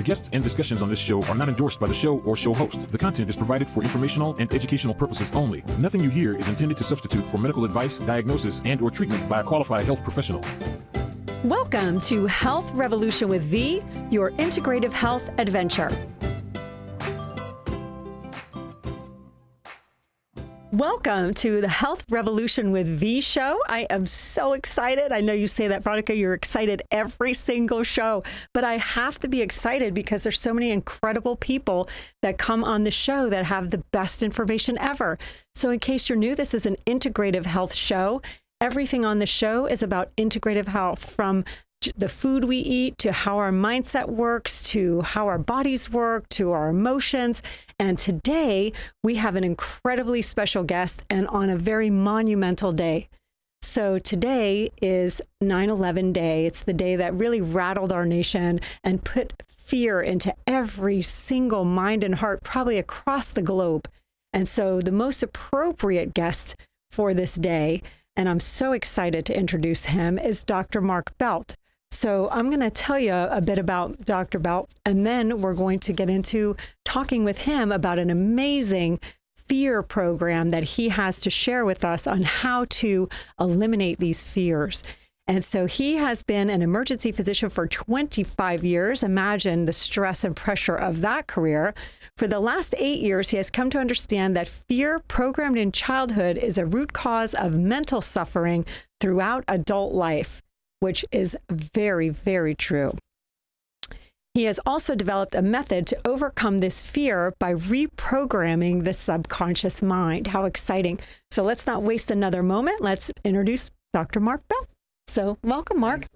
The guests and discussions on this show are not endorsed by the show or show host. The content is provided for informational and educational purposes only. Nothing you hear is intended to substitute for medical advice, diagnosis, and/or treatment by a qualified health professional. Welcome to Health Revolution with V, your integrative health adventure. Welcome to the Health Revolution with V show. I am so excited. I know you say that, Veronica, you're excited every single show, but I have to be excited because there's so many incredible people that come on the show that have the best information ever. So in case you're new, this is an integrative health show. Everything on the show is about integrative health, from the food we eat to how our mindset works, to how our bodies work, to our emotions. And today we have an incredibly special guest and on a very monumental day. So today is 9/11 day. It's the day that really rattled our nation and put fear into every single mind and heart, probably across the globe. And so the most appropriate guest for this day, and I'm so excited to introduce him, is Dr. Mark Belt. So I'm going to tell you a bit about Dr. Belt, and then we're going to get into talking with him about an amazing fear program that he has to share with us on how to eliminate these fears. And so he has been an emergency physician for 25 years. Imagine the stress and pressure of that career. For the last 8 years, he has come to understand that fear programmed in childhood is a root cause of mental suffering throughout adult life, which is very, very true. He has also developed a method to overcome this fear by reprogramming the subconscious mind. How exciting. So let's not waste another moment. Let's introduce Dr. Mark Belt. So welcome, Mark.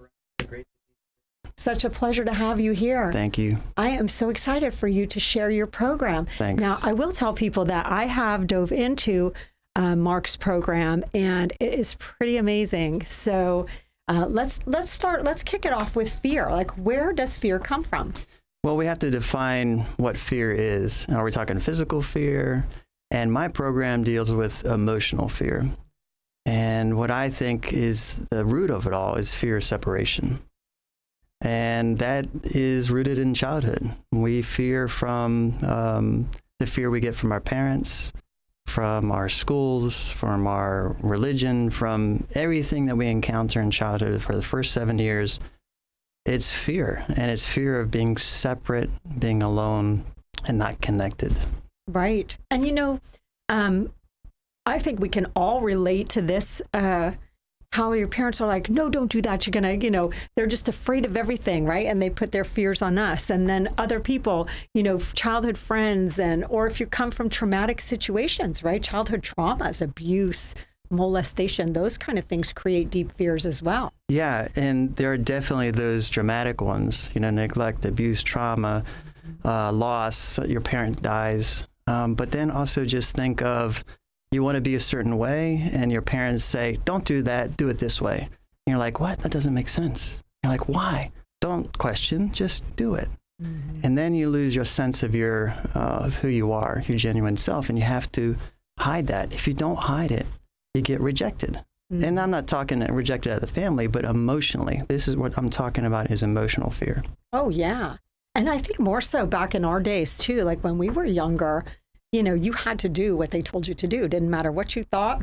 Such a pleasure to have you here. Thank you. I am so excited for you to share your program. Thanks. Now, I will tell people that I have dove into Mark's program, and it is pretty amazing. So let's kick it off with fear. Like, where does fear come from? Well, we have to define what fear is. Are we talking physical fear? And my program deals with emotional fear. And what I think is the root of it all is fear of separation. And that is rooted in childhood. We fear from the fear we get from our parents, from our schools, from our religion, from everything that we encounter in childhood for the first 7 years. It's fear, and it's fear of being separate, being alone, and not connected. Right. And you know, I think we can all relate to this, how your parents are like, no, don't do that. You're going to, they're just afraid of everything, right? And they put their fears on us. And then other people, childhood friends, or if you come from traumatic situations, right? Childhood traumas, abuse, molestation, those kind of things create deep fears as well. Yeah. And there are definitely those dramatic ones, neglect, abuse, trauma, loss, your parent dies. But then also just think of, you want to be a certain way, and your parents say, don't do that, do it this way. And you're like, what? That doesn't make sense. You're like, why? Don't question, just do it. Mm-hmm. And then you lose your sense of of who you are, your genuine self, and you have to hide that. If you don't hide it, you get rejected. Mm-hmm. And I'm not talking rejected out of the family, but emotionally. This is what I'm talking about, is emotional fear. Oh, yeah. And I think more so back in our days, too, like when we were younger, you had to do what they told you to do. It didn't matter what you thought.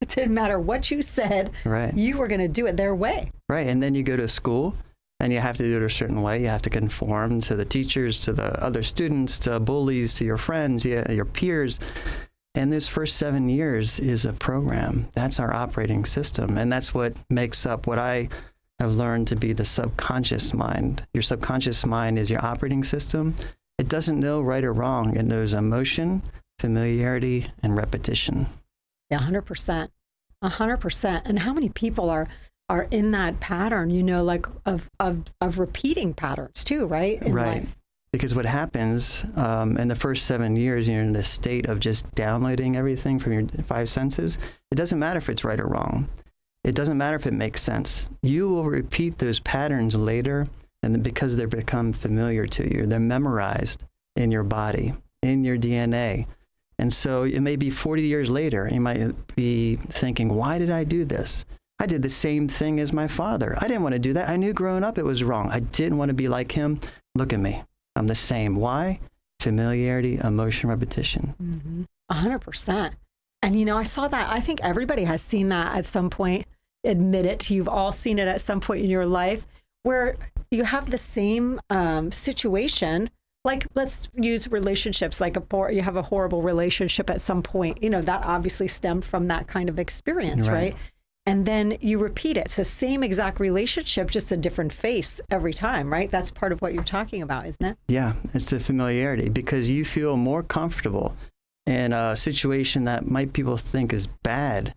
It didn't matter what you said. Right. You were going to do it their way. Right. And then you go to school and you have to do it a certain way. You have to conform to the teachers, to the other students, to bullies, to your friends, your peers. And this first 7 years is a program. That's our operating system. And that's what makes up what I have learned to be the subconscious mind. Your subconscious mind is your operating system. It doesn't know right or wrong. It knows emotion, familiarity, and repetition. Yeah, 100%. 100%. And how many people are in that pattern, like of repeating patterns too, right? In right. life. Because what happens in the first 7 years, you're in a state of just downloading everything from your 5 senses. It doesn't matter if it's right or wrong. It doesn't matter if it makes sense. You will repeat those patterns later. And because they become familiar to you, they're memorized in your body, in your DNA. And so it may be 40 years later, you might be thinking, why did I do this? I did the same thing as my father. I didn't want to do that. I knew growing up it was wrong. I didn't want to be like him. Look at me. I'm the same. Why? Familiarity, emotion, repetition. 100%. And, I saw that. I think everybody has seen that at some point. Admit it. You've all seen it at some point in your life where you have the same situation. Like, let's use relationships, like you have a horrible relationship at some point, that obviously stemmed from that kind of experience, right? And then you repeat it. It's the same exact relationship, just a different face every time, right? That's part of what you're talking about, isn't it? Yeah, it's the familiarity, because you feel more comfortable in a situation that people think is bad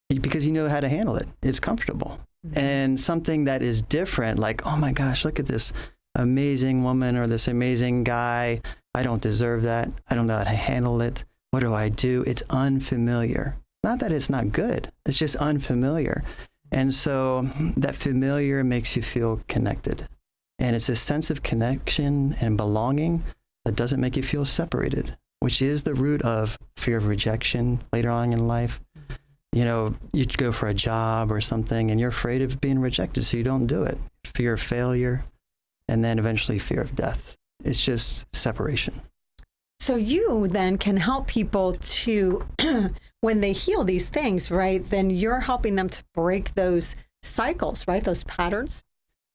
because you know how to handle it. It's comfortable. And something that is different, like, oh my gosh, look at this amazing woman or this amazing guy. I don't deserve that. I don't know how to handle it. What do I do? It's unfamiliar. Not that it's not good. It's just unfamiliar. And so that familiar makes you feel connected. And it's a sense of connection and belonging that doesn't make you feel separated, which is the root of fear of rejection later on in life. You go for a job or something and you're afraid of being rejected, so you don't do it. Fear of failure, and then eventually fear of death. It's just separation. So you then can help people to, when they heal these things, right, then you're helping them to break those cycles, right, those patterns?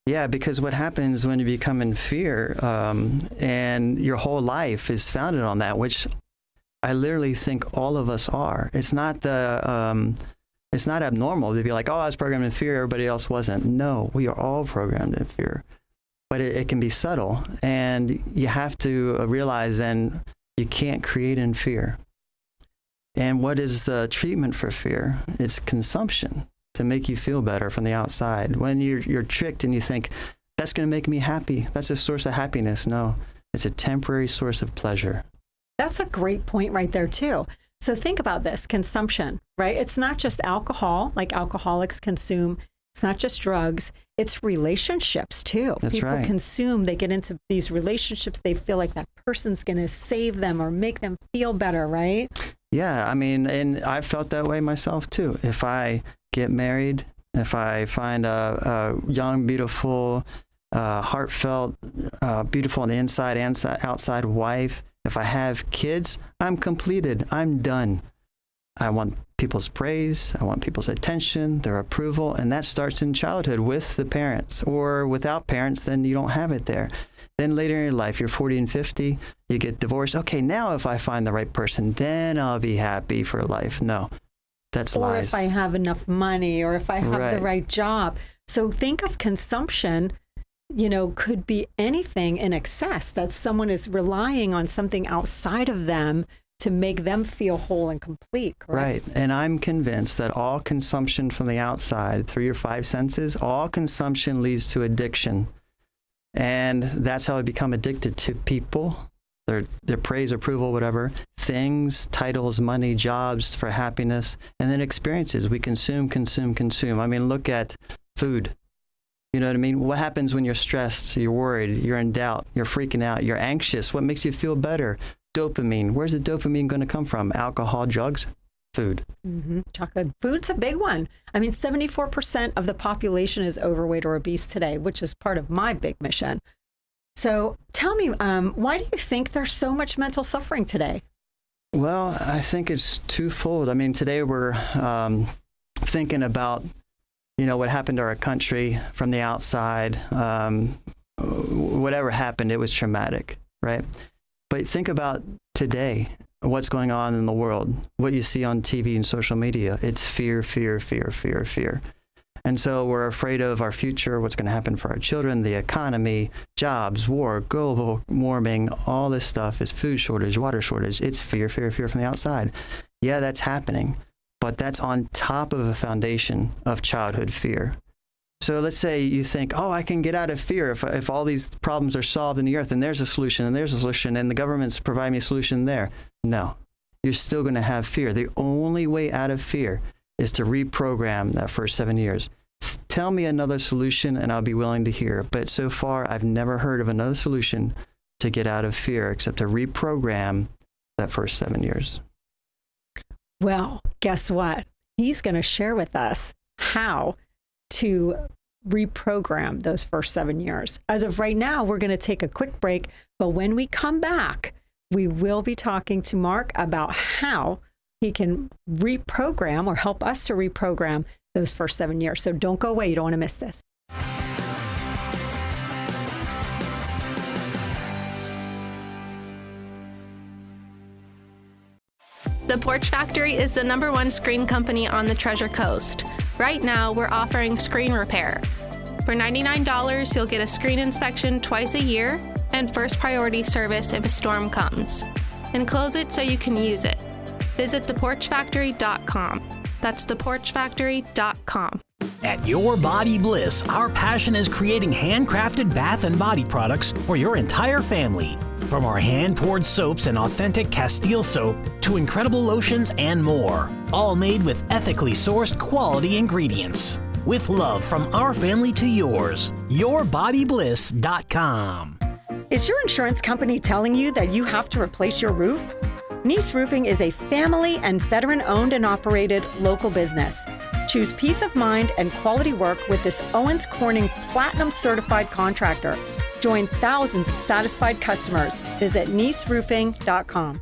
Yeah, because what happens when you become in fear and your whole life is founded on that, which I literally think all of us are. It's not it's not abnormal to be like, oh, I was programmed in fear, everybody else wasn't. No, we are all programmed in fear. But it can be subtle, and you have to realize then you can't create in fear. And what is the treatment for fear? It's consumption to make you feel better from the outside. When you're tricked and you think, that's going to make me happy, that's a source of happiness. No, it's a temporary source of pleasure. That's a great point right there, too. So think about this, consumption, right? It's not just alcohol, like alcoholics consume. It's not just drugs. It's relationships, too. That's People right. consume. They get into these relationships. They feel like that person's going to save them or make them feel better, right? Yeah, I mean, and I've felt that way myself, too. If I get married, if I find a young, beautiful, heartfelt, beautiful on the inside and outside wife, if I have kids, I'm completed. I'm done. I want people's praise. I want people's attention, their approval. And that starts in childhood with the parents, or without parents, then you don't have it there. Then later in your life, you're 40 and 50, you get divorced. Okay, now if I find the right person, then I'll be happy for life. No, that's lies. Or if I have enough money, or if I have the right job. So think of consumption, could be anything in excess that someone is relying on something outside of them to make them feel whole and complete, correct? Right. And I'm convinced that all consumption from the outside, through your five senses, all consumption leads to addiction. And that's how we become addicted to people, their praise, approval, whatever, things, titles, money, jobs for happiness, and then experiences. We consume. I mean, look at food. You know what I mean? What happens when you're stressed, you're worried, you're in doubt, you're freaking out, you're anxious? What makes you feel better? Dopamine. Where's the dopamine going to come from? Alcohol, drugs, food. Chocolate. Food's a big one. I mean, 74% of the population is overweight or obese today, which is part of my big mission. So tell me, why do you think there's so much mental suffering today? Well, I think it's twofold. I mean, today we're thinking about, what happened to our country from the outside. Whatever happened, it was traumatic, right? But think about today, what's going on in the world, what you see on TV and social media. It's fear. And so we're afraid of our future, what's going to happen for our children, the economy, jobs, war, global warming, all this stuff is food shortage, water shortage. It's fear from the outside. Yeah, that's happening, but that's on top of a foundation of childhood fear. So let's say you think, I can get out of fear if all these problems are solved in the earth, and there's a solution, and the government's providing me a solution there. No, you're still going to have fear. The only way out of fear is to reprogram that first 7 years. Tell me another solution, and I'll be willing to hear. But so far, I've never heard of another solution to get out of fear except to reprogram that first 7 years. Well, guess what? He's going to share with us how to reprogram those first 7 years. As of right now, we're going to take a quick break, but when we come back, we will be talking to Mark about how he can reprogram or help us to reprogram those first 7 years. So don't go away. You don't want to miss this. The Porch Factory is the #1 screen company on the Treasure Coast. Right now, we're offering screen repair. For $99, you'll get a screen inspection twice a year and first priority service if a storm comes. Enclose it so you can use it. Visit theporchfactory.com. That's theporchfactory.com. At Your Body Bliss, our passion is creating handcrafted bath and body products for your entire family. From our hand-poured soaps and authentic Castile soap to incredible lotions and more, all made with ethically sourced quality ingredients. With love from our family to yours, yourbodybliss.com. Is your insurance company telling you that you have to replace your roof? Nice Roofing is a family and veteran-owned and operated local business. Choose peace of mind and quality work with this Owens Corning Platinum Certified contractor. Join thousands of satisfied customers. Visit niceroofing.com.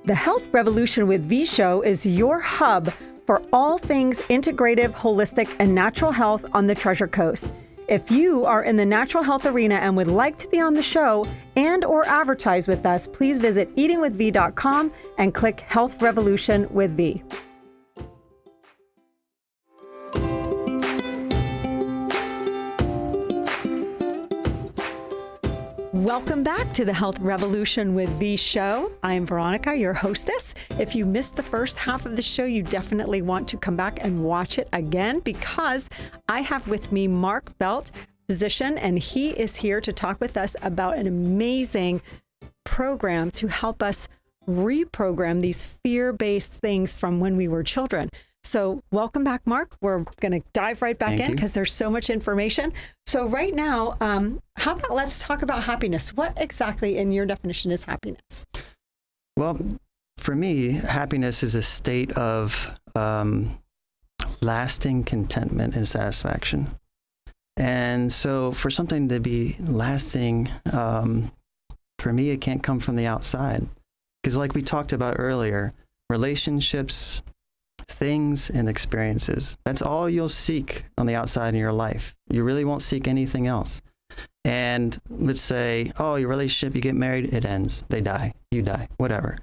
The Health Revolution with V Show is your hub for all things integrative, holistic, and natural health on the Treasure Coast. If you are in the natural health arena and would like to be on the show and or advertise with us, please visit eatingwithv.com and click Health Revolution with V. Welcome back to the Health Revolution with V show. I'm Veronica, your hostess. If you missed the first half of the show, you definitely want to come back and watch it again because I have with me Mark Belt, physician, and he is here to talk with us about an amazing program to help us reprogram these fear-based things from when we were children. So welcome back, Mark. We're going to dive right back in because there's so much information. So right now, how about let's talk about happiness. What exactly in your definition is happiness? Well, for me, happiness is a state of lasting contentment and satisfaction. And so for something to be lasting, for me, it can't come from the outside. Because like we talked about earlier, relationships, things, and experiences, that's all you'll seek on the outside in your life. You really won't seek anything else. And let's say, oh, your relationship, you get married, it ends. They die, you die, whatever.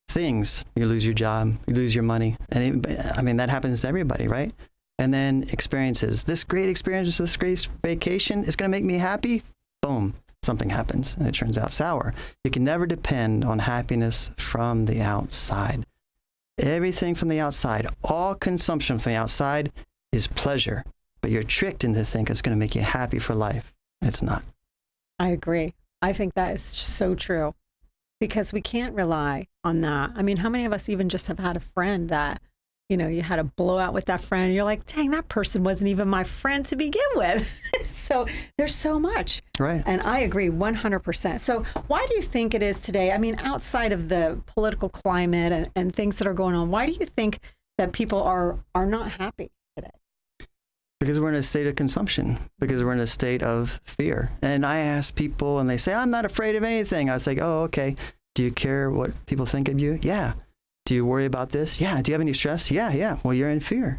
Things, you lose your job, you lose your money. And that happens to everybody, right? And then experiences. This great experience, this great vacation is going to make me happy. Boom, something happens and it turns out sour. You can never depend on happiness from the outside. Everything from the outside, all consumption from the outside is pleasure, but you're tricked into thinking it's going to make you happy for life. It's not. I agree. I think that is so true because we can't rely on that. I mean, how many of us even just have had a friend that, you know, you had a blowout with that friend and you're like, dang, that person wasn't even my friend to begin with. So there's so much. Right. And I agree 100%. So why do you think it is today? I mean, outside of the political climate and things that are going on, why do you think that people are not happy today? Because we're in a state of consumption, because we're in a state of fear. And I ask people and they say, I'm not afraid of anything. I was like, oh, okay. Do you care what people think of you? Yeah. Do you worry about this? Yeah. Do you have any stress? Yeah. Well, you're in fear.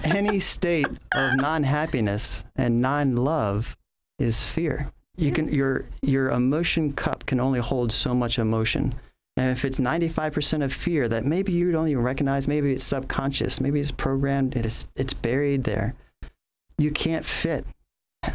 Any state of non-happiness and non-love is fear. You can your emotion cup can only hold so much emotion. And if it's 95% of fear that maybe you don't even recognize, maybe it's subconscious, maybe it's programmed, it's buried there, you can't fit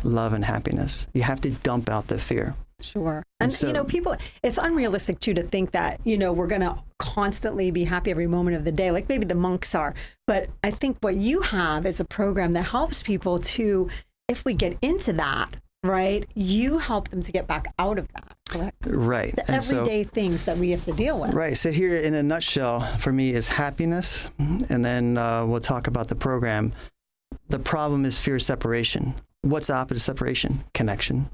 love and happiness. You have to dump out the fear. Sure. And so, you know, people, it's unrealistic too to think that, you know, we're going to constantly be happy every moment of the day, like maybe the monks are. But I think what you have is a program that helps people to, if we get into that, right, you help them to get back out of that, correct? Right. The everyday things that we have to deal with. Right. So here in a nutshell, for me, is happiness. And then we'll talk about the program. The problem is fear of separation. What's the opposite of separation? Connection.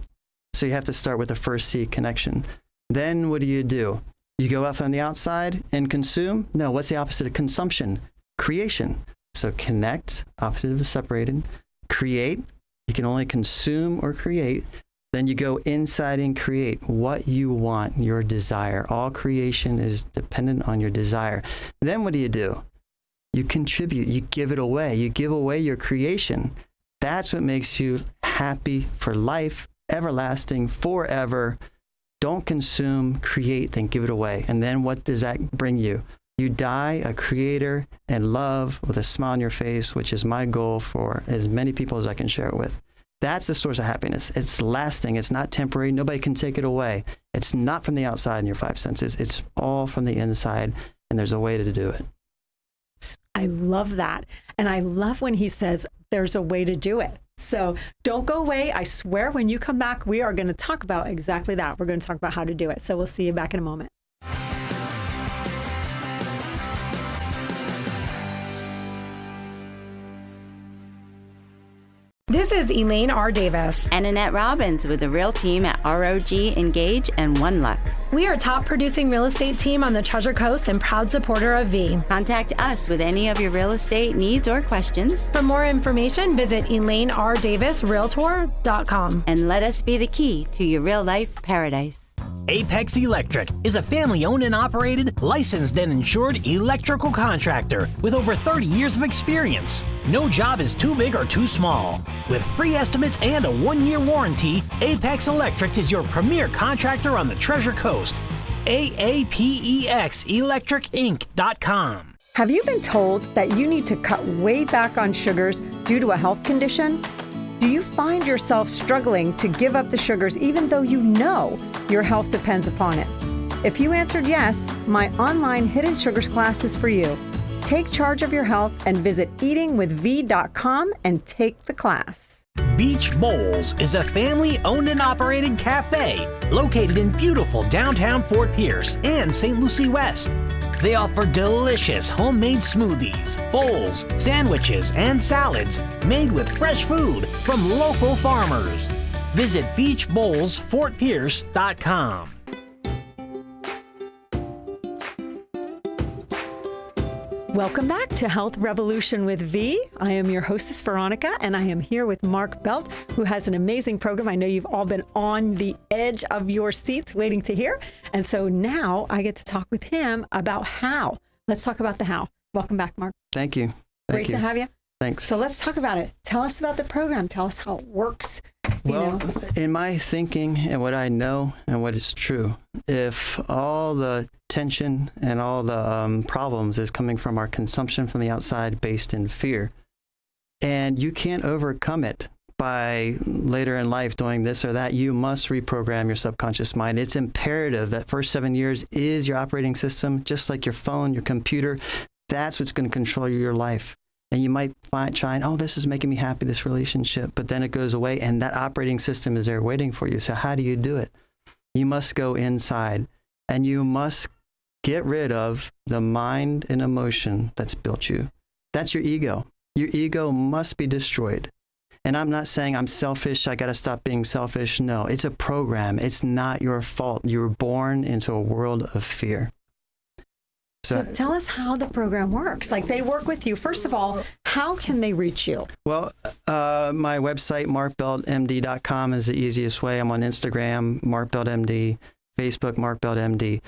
So you have to start with the first C, connection. Then what do? You go out from the outside and consume? No, what's the opposite of consumption? Creation. So connect, opposite of separated, create. You can only consume or create. Then you go inside and create what you want, your desire. All creation is dependent on your desire. Then what do? You contribute, you give it away. You give away your creation. That's what makes you happy for life, everlasting, forever. Don't consume, create, then give it away. And then what does that bring you? You die a creator and love with a smile on your face, which is my goal for as many people as I can share it with. That's the source of happiness. It's lasting. It's not temporary. Nobody can take it away. It's not from the outside in your five senses. It's all from the inside, and there's a way to do it. I love that. And I love when he says there's a way to do it. So don't go away. I swear when you come back, we are going to talk about exactly that. We're going to talk about how to do it. So we'll see you back in a moment. This is Elaine R. Davis and Annette Robbins with the Real Team at ROG, Engage, and One Lux. We are a top producing real estate team on the Treasure Coast and proud supporter of V. Contact us with any of your real estate needs or questions. For more information, visit ElaineRDavisRealtor.com. And let us be the key to your real life paradise. Apex Electric is a family-owned and operated, licensed and insured electrical contractor with over 30 years of experience. No job is too big or too small. With free estimates and a 1-year warranty, Apex Electric is your premier contractor on the Treasure Coast. AAPEXElectricinc.com. Have you been told that you need to cut way back on sugars due to a health condition? Do you find yourself struggling to give up the sugars even though you know your health depends upon it? If you answered yes, my online Hidden Sugars class is for you. Take charge of your health and visit eatingwithv.com and take the class. Beach Bowls is a family-owned and operated cafe located in beautiful downtown Fort Pierce and St. Lucie West. They offer delicious homemade smoothies, bowls, sandwiches, and salads made with fresh food from local farmers. Visit beachbowlsfortpierce.com. Welcome back to Health Revolution with V. I am your hostess, Veronica, and I am here with Mark Belt, who has an amazing program. I know you've all been on the edge of your seats waiting to hear. And so now I get to talk with him about how. Let's talk about the how. Welcome back, Mark. Thank you. Great to have you. Thanks. So let's talk about it. Tell us about the program. Tell us how it works. Well, in my thinking and what I know and what is true, if all the tension and all the problems is coming from our consumption from the outside based in fear, and you can't overcome it by later in life doing this or that, you must reprogram your subconscious mind. It's imperative that first 7 years is your operating system, just like your phone, your computer. That's what's going to control your life. And you might find, oh, this is making me happy, this relationship, but then it goes away and that operating system is there waiting for you. So how do you do it? You must go inside and you must get rid of the mind and emotion that's built you. That's your ego. Your ego must be destroyed. And I'm not saying I'm selfish, I got to stop being selfish. No, it's a program. It's not your fault. You were born into a world of fear. So tell us how the program works. Like they work with you. First of all, how can they reach you? Well, my website, markbeltmd.com is the easiest way. I'm on Instagram, markbeltmd, Facebook, markbeltmd.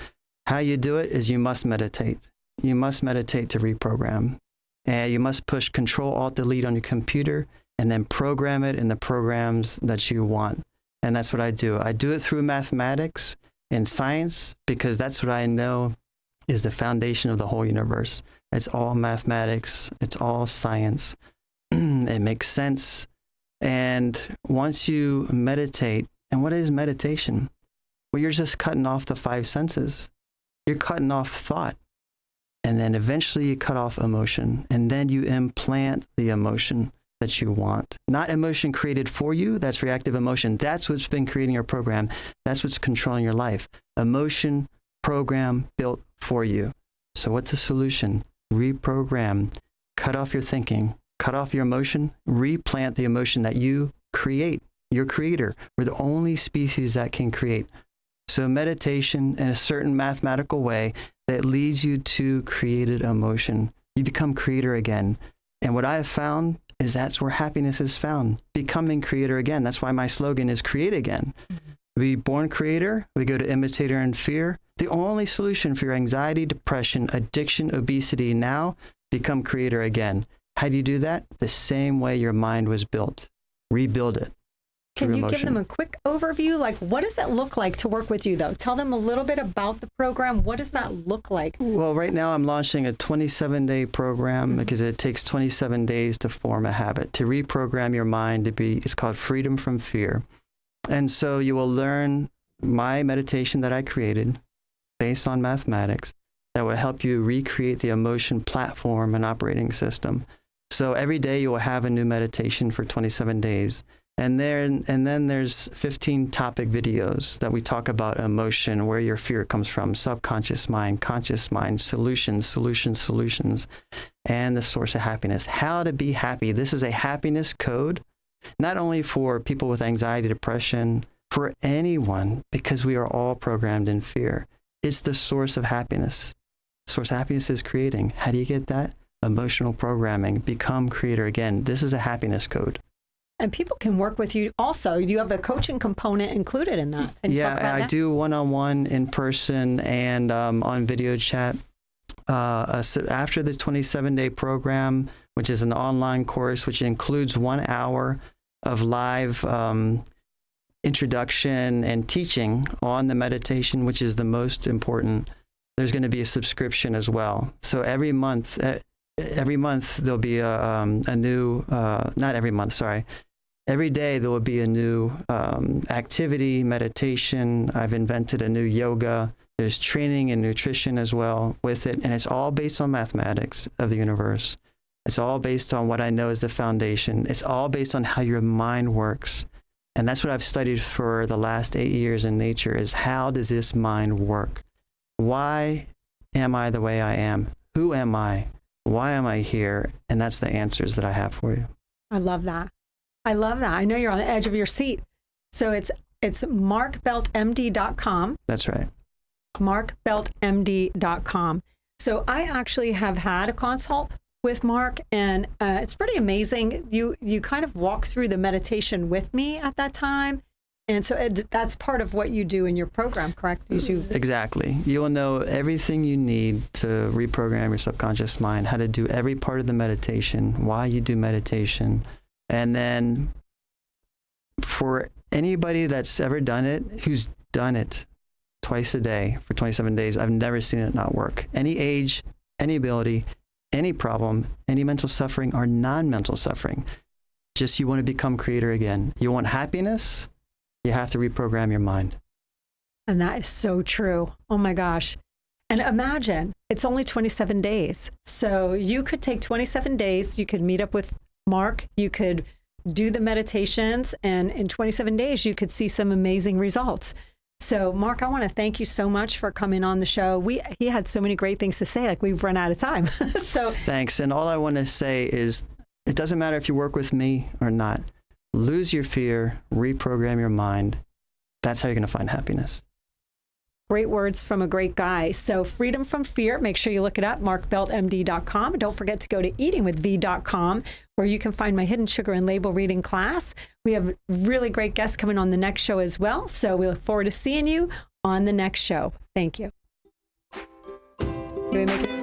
How you do it is you must meditate. You must meditate to reprogram. And you must push Control, Alt, Delete on your computer and then program it in the programs that you want. And that's what I do. I do it through mathematics and science because that's what I know is the foundation of the whole universe. It's all mathematics. It's all science. It makes sense. And once you meditate, and what is meditation? Well, you're just cutting off the five senses. You're cutting off thought. And then eventually you cut off emotion. And then you implant the emotion that you want. Not emotion created for you. That's reactive emotion. That's what's been creating your program. That's what's controlling your life. Emotion, program built for you. So what's the solution? Reprogram. Cut off your thinking. Cut off your emotion. Replant the emotion that you create. Your creator. We're the only species that can create. So meditation in a certain mathematical way that leads you to created emotion. You become creator again. And what I have found is that's where happiness is found, becoming creator again. That's why my slogan is create again. We born creator, we go to imitator and fear. The only solution for your anxiety, depression, addiction, obesity now, become creator again. How do you do that? The same way your mind was built. Rebuild it. Can you emotion. give them a quick overview? Like, what does it look like to work with you, though? Tell them a little bit about the program. What does that look like? Well, right now I'm launching a 27-day program because it takes 27 days to form a habit, to reprogram your mind to be, it's called Freedom from Fear. And so you will learn my meditation that I created based on mathematics that will help you recreate the emotion platform and operating system. So every day you will have a new meditation for 27 days. And then there's 15 topic videos that we talk about emotion, where your fear comes from, subconscious mind, conscious mind, solutions, and the source of happiness. How to be happy. This is a happiness code, not only for people with anxiety, depression, for anyone, because we are all programmed in fear. It's the source of happiness. The source of happiness is creating. How do you get that? Emotional programming. Become creator again. This is a happiness code. And people can work with you also. You have the coaching component included in that. Can you talk about I that? do one-on-one, in person, and on video chat. So after the 27-day program, which is an online course, which includes 1 hour of live introduction and teaching on the meditation, which is the most important, there's going to be a subscription as well. So every month there'll be a new, not every month, sorry. Every day there will be a new activity, meditation. I've invented a new yoga. There's training and nutrition as well with it. And it's all based on mathematics of the universe. It's all based on what I know is the foundation. It's all based on how your mind works. And that's what I've studied for the last 8 years in nature, is how does this mind work? Why am I the way I am? Who am I? Why am I here? And that's the answers that I have for you. I love that. I love that. I know you're on the edge of your seat. So it's markbeltmd.com. That's right. markbeltmd.com. So I actually have had a consult with Mark, and it's pretty amazing. You kind of walk through the meditation with me at that time. And so that's part of what you do in your program, correct? Exactly. You will know everything you need to reprogram your subconscious mind, how to do every part of the meditation, why you do meditation. And then for anybody that's ever done it, who's done it twice a day for 27 days, I've never seen it not work. Any age, any ability, any problem, any mental suffering or non-mental suffering. Just you want to become creator again. You want happiness, you have to reprogram your mind. And that is so true. Oh my gosh. And imagine, it's only 27 days. So you could take 27 days, you could meet up with Mark, you could do the meditations, and in 27 days, you could see some amazing results. So Mark, I want to thank you so much for coming on the show. He had so many great things to say, like we've run out of time. So thanks. And all I want to say is, it doesn't matter if you work with me or not. Lose your fear, reprogram your mind. That's how you're going to find happiness. Great words from a great guy. So Freedom from Fear, make sure you look it up, markbeltmd.com. Don't forget to go to eatingwithv.com, where you can find my hidden sugar and label reading class. We have really great guests coming on the next show as well. So we look forward to seeing you on the next show. Thank you. Do we make it?